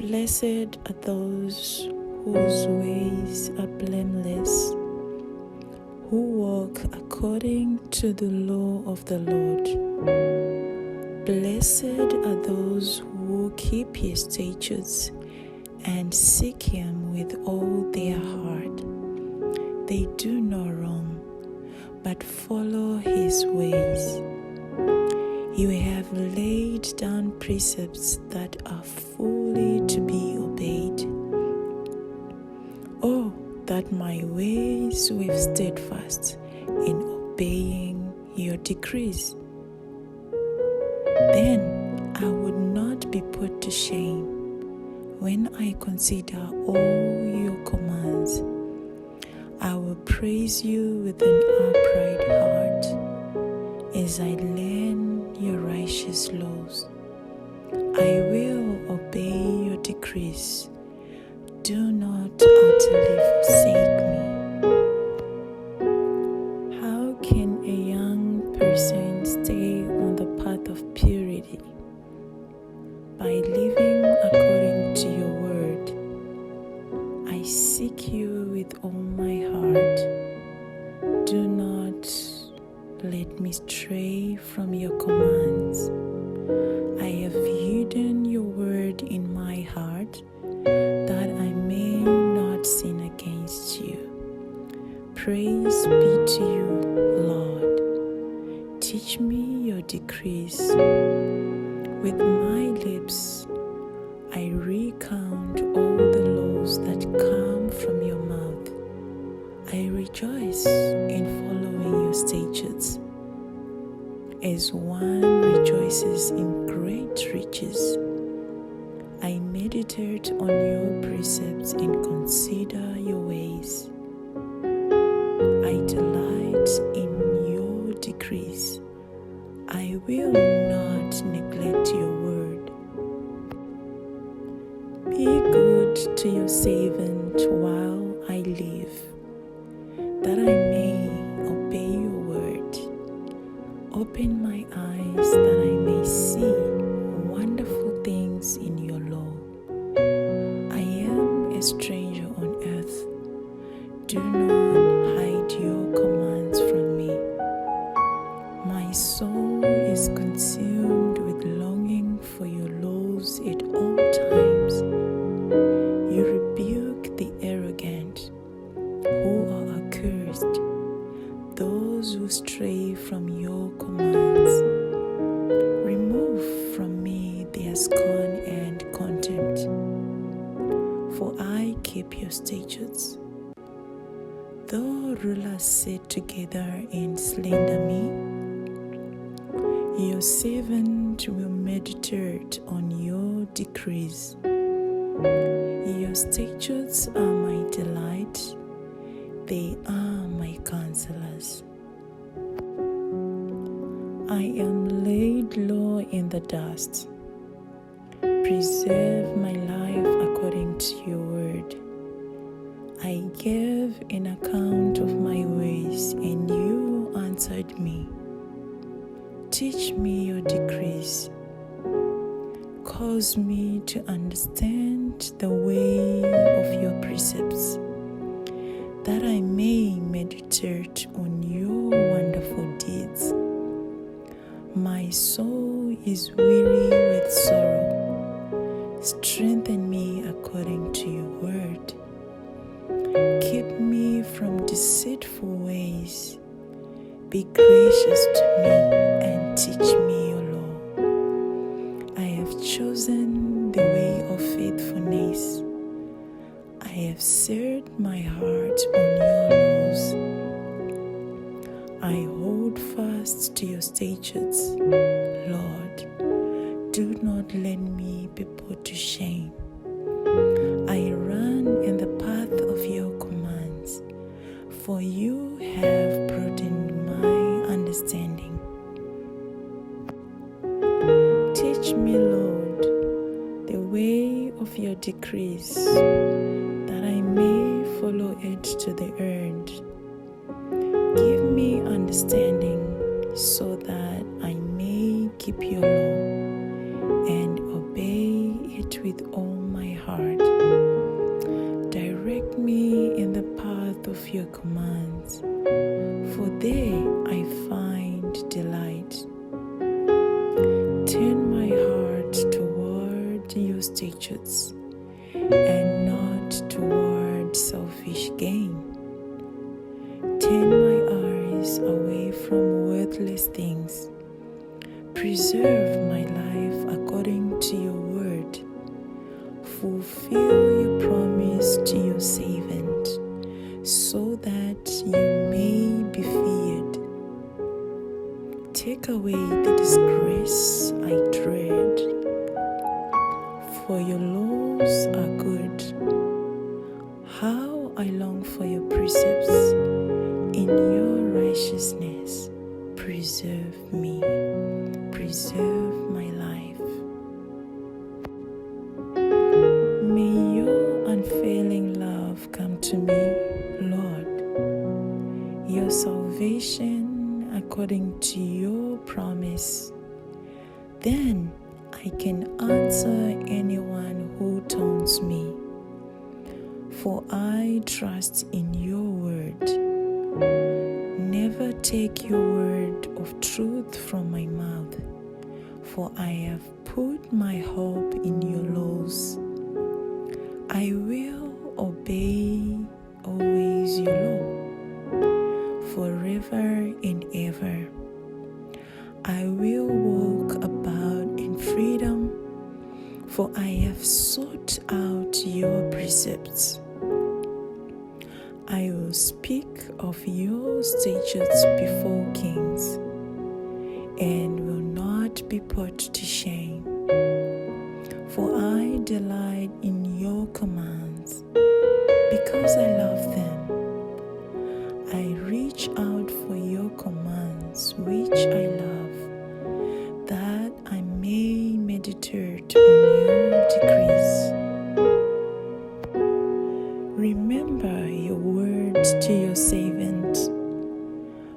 Blessed are those whose ways are blameless, who walk according to the law of the Lord. Blessed are those who keep his statutes and seek him with all their heart. They do no wrong, but follow his ways. You have laid down precepts that are fully to be obeyed. Oh, that my ways were steadfast in obeying your decrees. Then I would not be put to shame when I consider all your commands. I will praise you with an upright heart as I learn your righteous laws. I will obey your decrees. Do not utterly forsake me. How can a young person stay on the path of purity? By living according to your word. I seek you with all my heart. Do not let me stray from your commands. I have hidden your word in my heart, that I may not sin against you. Praise be to you, Lord. Teach me your decrees. With my lips, I recount all the laws that come from your mouth. I rejoice in following your statutes, as one rejoices in great riches. I meditate on your precepts and consider your ways. I delight in your decrees. I will not neglect your word. Be good to your servant while I live, that I may obey your word. Open my eyes that I may see wonderful things in your law. I am a stranger on earth. Do not hide your commands from me. My soul is consumed with longing for your laws at all times. You rebuke the arrogant who are accursed, those who stray from your commands. Remove from me their scorn and contempt, for I keep your statutes. Though rulers sit together and slander me, your servant will meditate on your decrees. Your statutes are my delight. They are my counselors. I am laid low in the dust. Preserve my life according to your word. I gave an account of my ways, and you answered me. Teach me your decrees. Cause me to understand the way of your precepts, that I may meditate on your wonderful deeds. My soul is weary with sorrow. Strengthen me according to your word. Keep me from deceitful ways. Be gracious to me and teach me your law. I have chosen the way of faithfulness. I have set my heart on your laws. I hold fast to your statutes. Lord, do not let me be put to shame. I run in the path of your commands, for you have broadened my understanding. Teach me, Lord, the way of your decrees, that I may follow it to the end. Give me understanding so that I may keep your law and obey it with all my of your commands, for there I find delight. Turn my heart toward your statutes, and not toward selfish gain. Turn my eyes away from worthless things. Preserve my life according to your word. Fulfill your promise to your servant, so that you may be feared. Take away the disgrace I dread, for your laws are good. How I long for your precepts. In your righteousness, preserve me, preserve my life. May your unfailing love come to me, Lord, your salvation according to your promise. Then I can answer anyone who taunts me, for I trust in your word. Never take your word of truth from my mouth, for I have put my hope in your laws. I will obey always your law, forever and ever. I will walk about in freedom, for I have sought out your precepts. I will speak of your statutes before kings, and will not be put to shame. For I delight in your commands, because I love them. I reach out for your commands, which I love, that I may meditate on your decrees. Remember your word to your servant,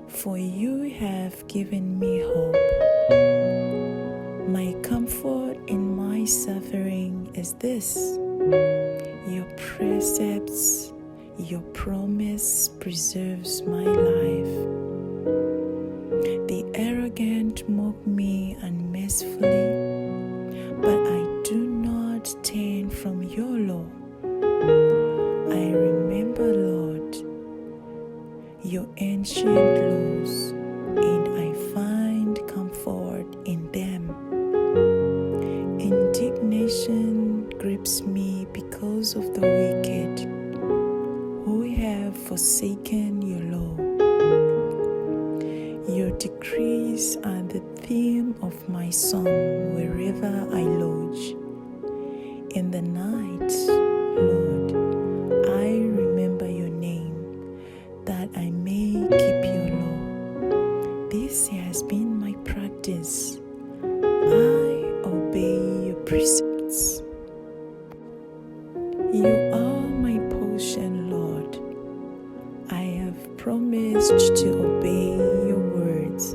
for you have given me hope. My comfort in my suffering is this: your precepts, your promise preserves my life. The arrogant mock me unmercifully, but I do not turn from your law. I remember, Lord, your ancient laws, and I find comfort in them. Indignation grips me because of the wicked, who have forsaken your law. Your decrees are the theme of my song wherever I lodge. In the night, Lord, I remember your name, that I may keep your law. This has been my practice. I obey your precepts. You are my portion, Lord. I have promised to obey your words.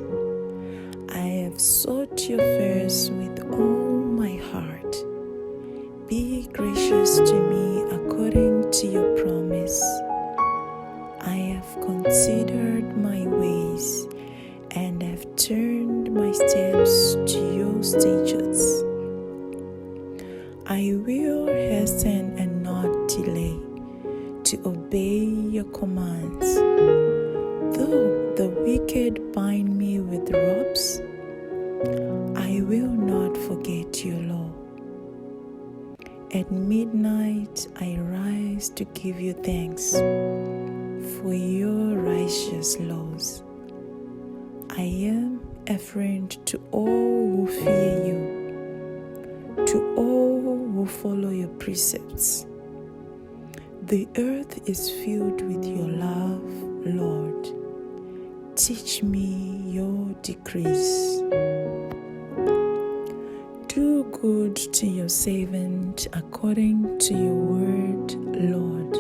I have sought your face with all my heart. Be gracious to me according to your promise. I have considered my ways, and have turned my steps to your statutes. I will hasten and not delay to obey your commands. Though the wicked bind me with ropes, I will not forget your law. At midnight I rise to give you thanks for your righteous laws. I am a friend to all who fear you, to all who follow your precepts. The earth is filled with your love, Lord. Teach me your decrees. Do good to your servant according to your word, Lord.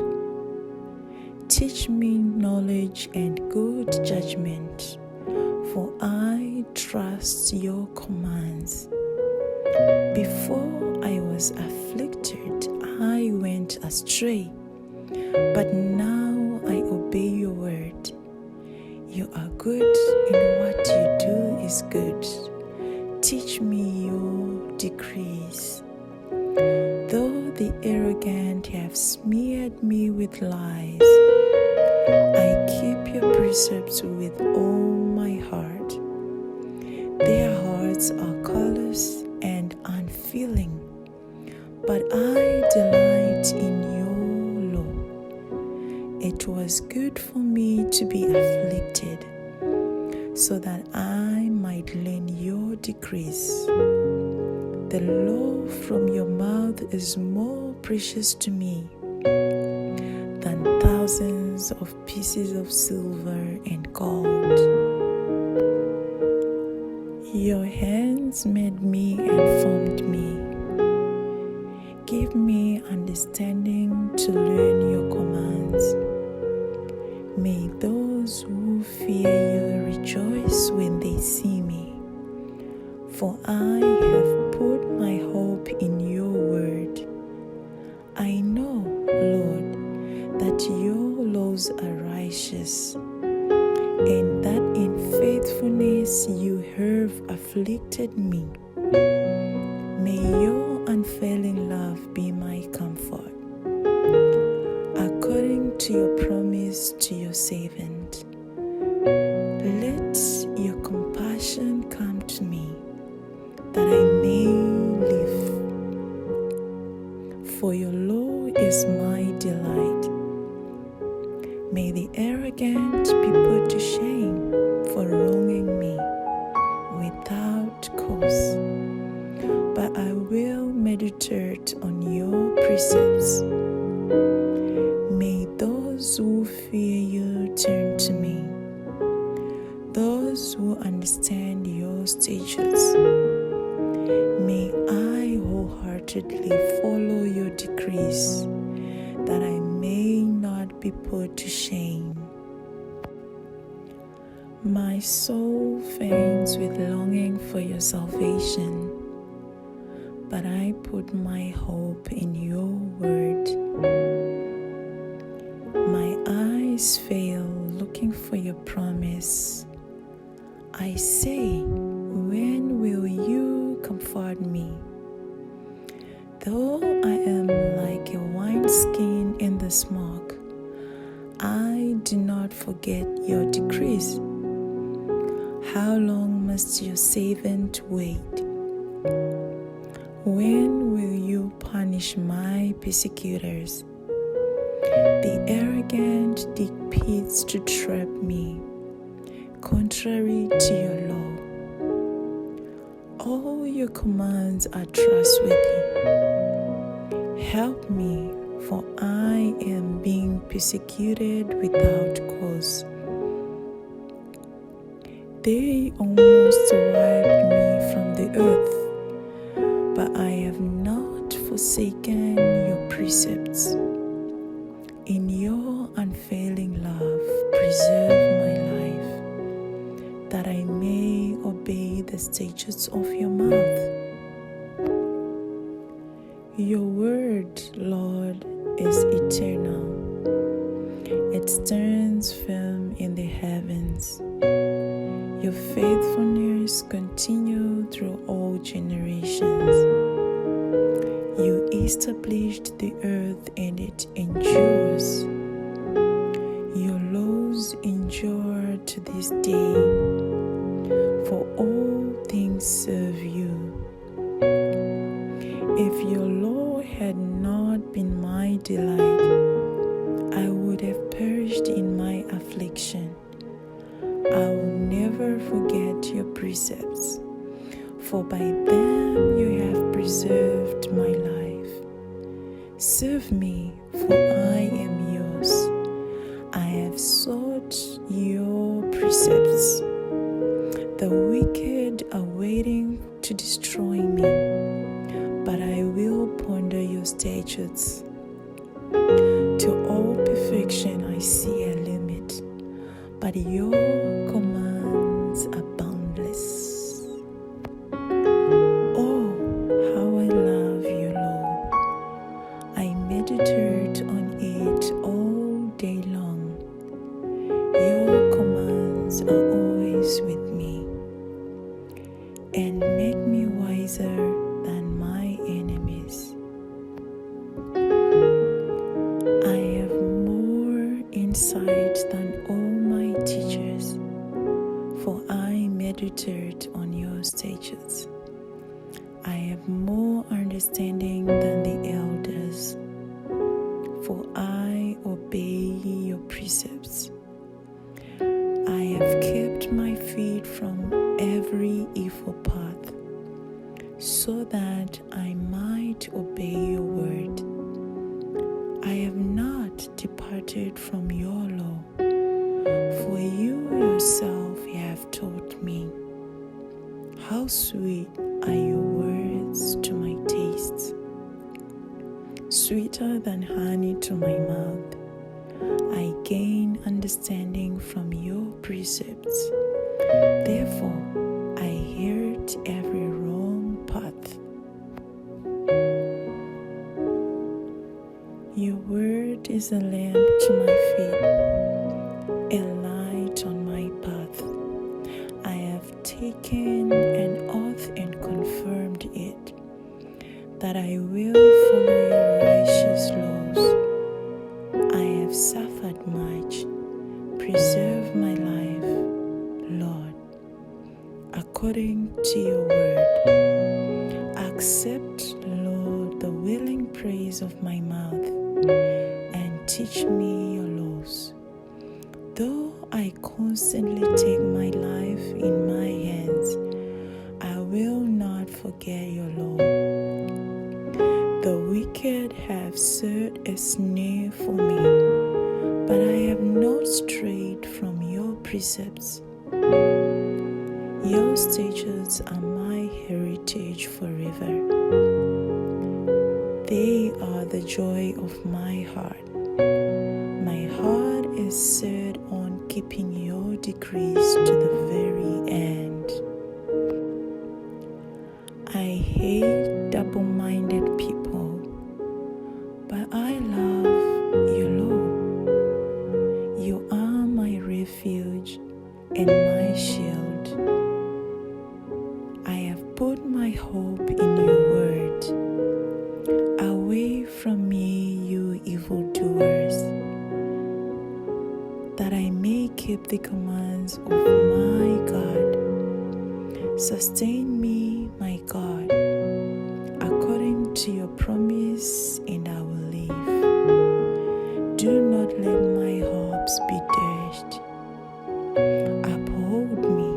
Teach me knowledge and good judgment, for I trust your commands. Before I was afflicted, I went astray, but now I obey the arrogant have smeared me with lies. I keep your precepts with all my heart. Their hearts are callous and unfeeling, but I delight in your law. It was good for me to be afflicted, so that I might learn your decrees. The law from your mouth is more precious to me than thousands of pieces of silver and gold. Your hands made me and formed me. Give me understanding to learn your commands. May those who fear you rejoice when they see me, for I have put my hope in your word. I know, Lord, that your laws are righteous, and that in faithfulness you have afflicted me. May your unfailing love be my comfort, according to your promise to your servant. Let your compassion come to me, that I may live. For your law is my delight. May the arrogant be put to shame for wronging me without cause. But I will meditate on your precepts. May those who fear you turn to me, those who understand your statutes. May I wholeheartedly follow your decrees, that I may not be put to shame. My soul faints with longing for your salvation, but I put my hope in your word. My eyes fail looking for your promise. I say, when will you comfort me? Though I am like a wineskin in the smoke, I do not forget your decrees. How long must your servant wait? When will you punish my persecutors? The arrogant dig pits to trap me, contrary to your law. All your commands are trustworthy. Help me, for I am being persecuted without cause. They almost wiped me from the earth, but I have not forsaken your precepts. In your unfailing love, preserve my life, that I may obey the statutes of your mouth. Your word, Lord, is eternal. It stands firm in the heavens. Your faithfulness continues through all generations. You established the earth and it endures. Your laws endure to this day, for all things serve you. If your law had not been my delight, I would have perished in my affliction. I will never forget your precepts, for by them you have preserved my life. Serve me, for I am yours. I have sought your precepts. The wicked are waiting to destroy me, but I will ponder your statutes. To all perfection I see a limit, but your commands are boundless. Oh, how I love your law. I meditate on it all day long. Your commands are always with me, and make me wiser than my enemies. insight than all my teachers, for I meditate on your statutes. I have more understanding than the elders, for I obey your precepts. I have kept my feet from every evil path, so that I might obey your word. I have not departed from your law, for you yourself have taught me. How sweet are your words to my taste, sweeter than honey to my mouth. I gain understanding from your precepts. Therefore, I hate every wrong path. Your word is a lamp to my feet, a light on my path. I have taken an oath and confirmed it, that I will follow your righteous laws. I have suffered much. Preserve my life, Lord, according to your word. Accept, Lord, the willing praise of my mouth, and teach me your laws. Though I constantly take my life in my hands, I will not forget your law. The wicked have set a snare for me, but I have not strayed from your precepts. Your statutes are my heritage forever. They are the joy of my heart. My heart is set on keeping your decrees to the very end. I hate double-minded people, but I love your law. You are my refuge and my shield. I have put my hope in your word. Away from me, you evildoers, that I may keep the commands of my God. Sustain me, my God, according to your promise, and I will live. Do not let my hopes be dashed. Uphold me,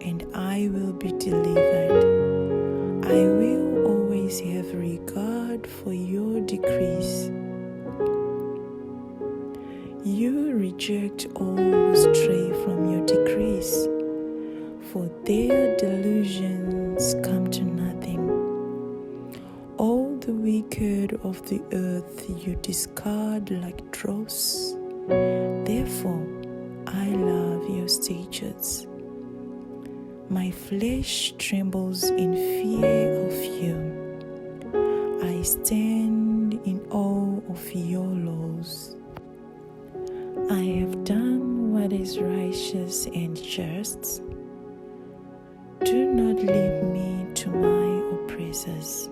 and I will be delivered. I will always have regard for your decrees. You reject all who stray from your decrees, for their delusions come to nothing. All the wicked of the earth you discard like dross. Therefore, I love your statutes. My flesh trembles in fear of you. I stand in awe of your laws. I have done what is righteous and just. Do not leave me to my oppressors.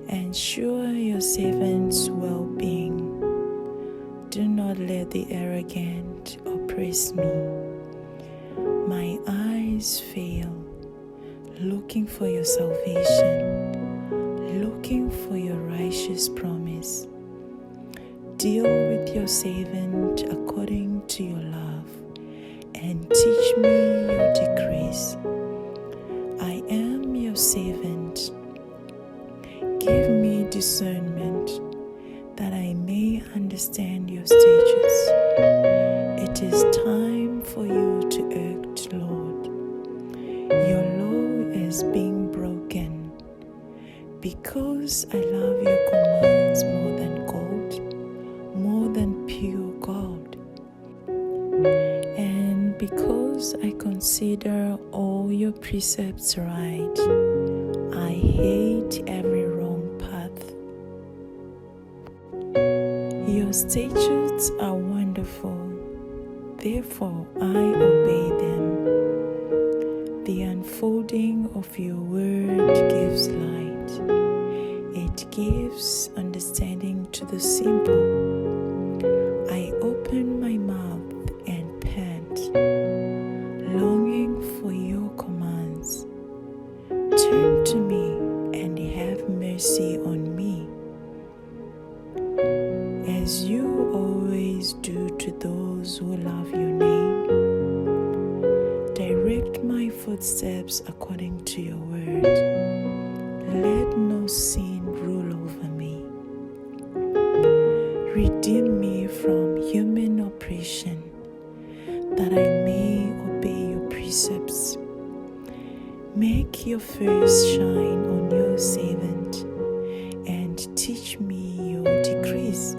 Ensure your servant's well-being. Do not let the arrogant oppress me. My eyes fail, looking for your salvation, looking for your righteous promise. Deal with your servant according to your love, and teach me your decrees. I am your servant. Give me discernment, that I may understand your statutes. It is time for you to act, Lord. Your law is being broken, because I love your commands more than gold, more than pure gold. And because I consider all your precepts right, I hate every wrong path. Your statutes are wonderful, therefore I obey them. The unfolding of your word gives light. It gives understanding to the simple. mercy on me, as you always do to those who love your name. Direct my footsteps according to your word. Let no sin rule over me. Redeem me from human oppression, that I may obey your precepts. Make your face shine on your servant, and teach me your decrees.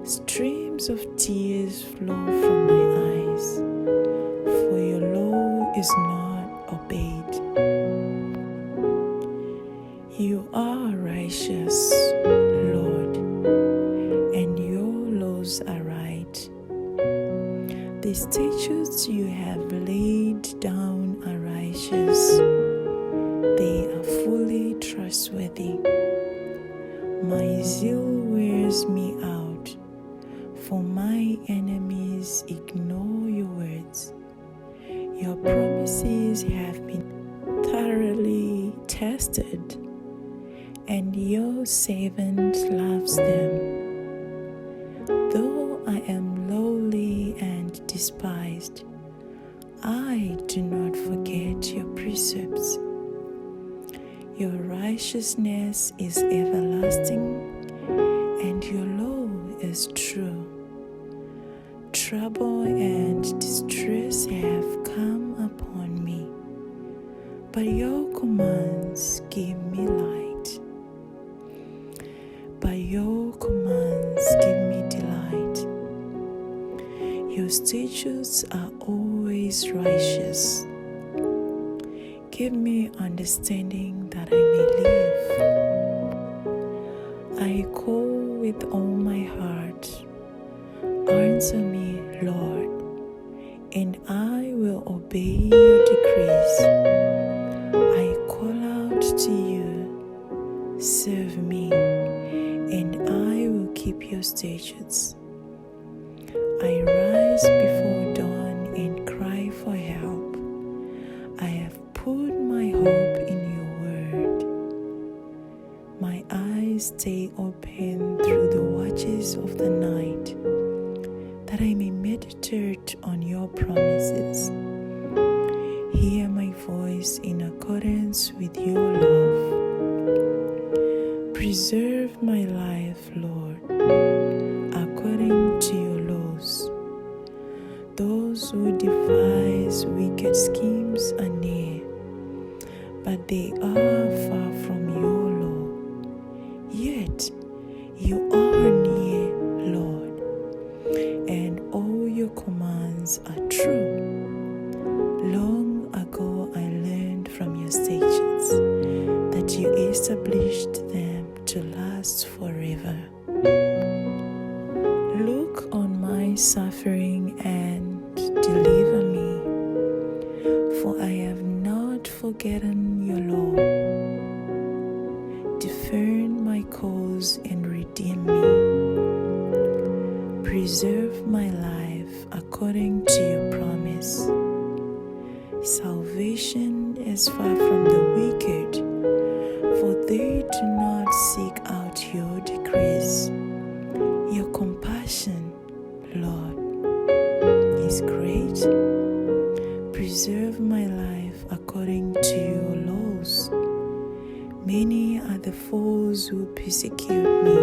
Streams of tears flow from my eyes, for your law is not obeyed. You are righteous, Lord, and your laws are right. The statutes you have laid down are righteous. They are fully trustworthy. My zeal wears me out, for my enemies ignore your words. Your promises have been thoroughly tested, and your servant loves them. Though I am lowly and despised, I do not forget your precepts. Your righteousness is everlasting, and your law is true. Trouble and distress have come upon me, but your commands give me light. By your commands give me delight. Your statutes are always righteous. Give me understanding that I may live. I call with all my heart. Answer me, Lord, and I will obey your decrees. I call out to you, serve me, and I will keep your statutes. I rise before dawn and cry for help. I have put my hope in your word. My eyes stay open through the watches of the night, that I may meditate on your promises. Hear my voice in accordance with your love. Preserve my life, Lord, according to your laws. Those who devise wicked schemes are near, but they are far from your law. Yet you are near, Lord, and all your commands are true. Long ago I learned from your statutes that you established them to last forever. Look on my suffering and deliver me, for I have not forgotten your law. Defend my cause and redeem me. Preserve my life according to your promise. Salvation is far from the wicked, for they do not seek out your decrees. Your compassion, Lord, is great. Preserve my life according to your laws. Many are the foes who persecute me,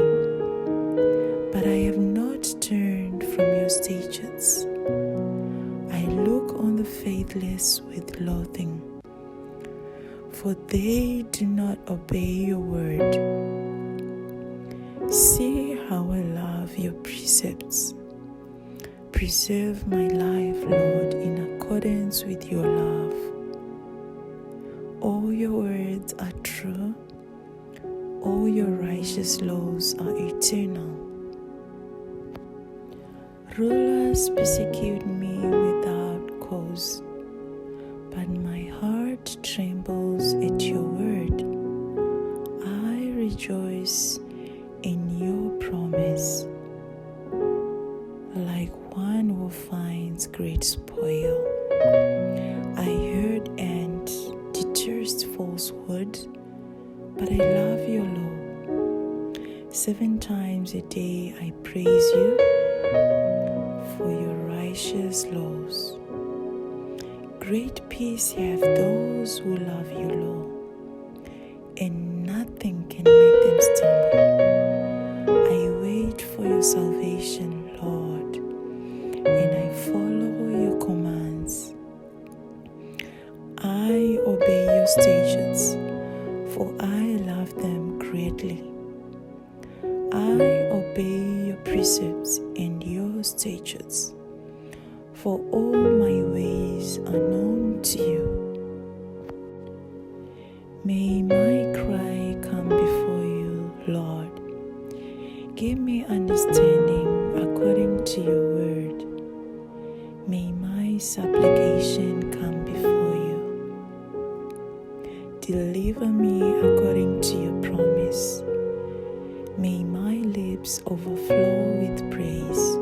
but I have not turned from your statutes. I look on the faithless with loathing, for they do not obey your word. See how I love your precepts. Preserve my life, Lord, in accordance with your love. All your words are true. All your righteous laws are eternal. Rulers persecute me without cause, but my heart trembles at your word. I rejoice in your promise, like one who finds great spoil. I heard and detest falsehood, but I love your 7 times a day I praise you for your righteous laws. Great peace have those who love your law, and nothing can make them stumble. I wait for your salvation, Lord, and I follow your commands. I obey your statutes, for I love them greatly. I obey your precepts and your statutes, for all my ways are known to you. May my cry come before you, Lord. Give me understanding according to your word. May my supplication come before you. Deliver me according to your promise. May my lips overflow with praise.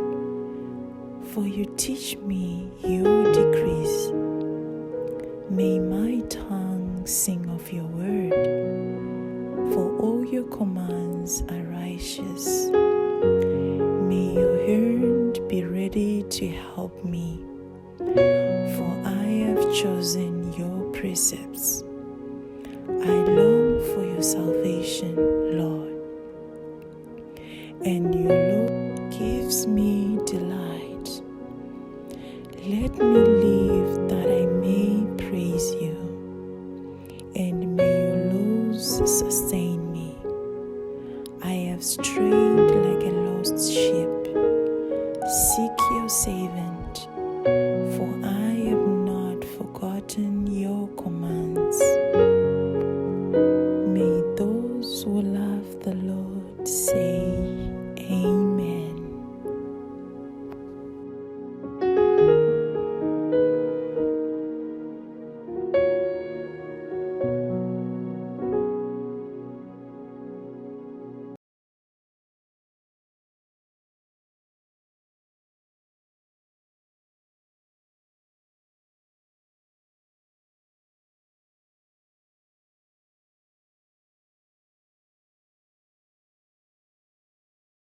For you teach me your decrees. May my tongue sing of your word, for all your commands are righteous. May your hand be ready to help me, for I have chosen your precepts. I long for your salvation, Lord, and your law gives me delight. Let me live that I may praise you, and may your laws sustain me. I have strayed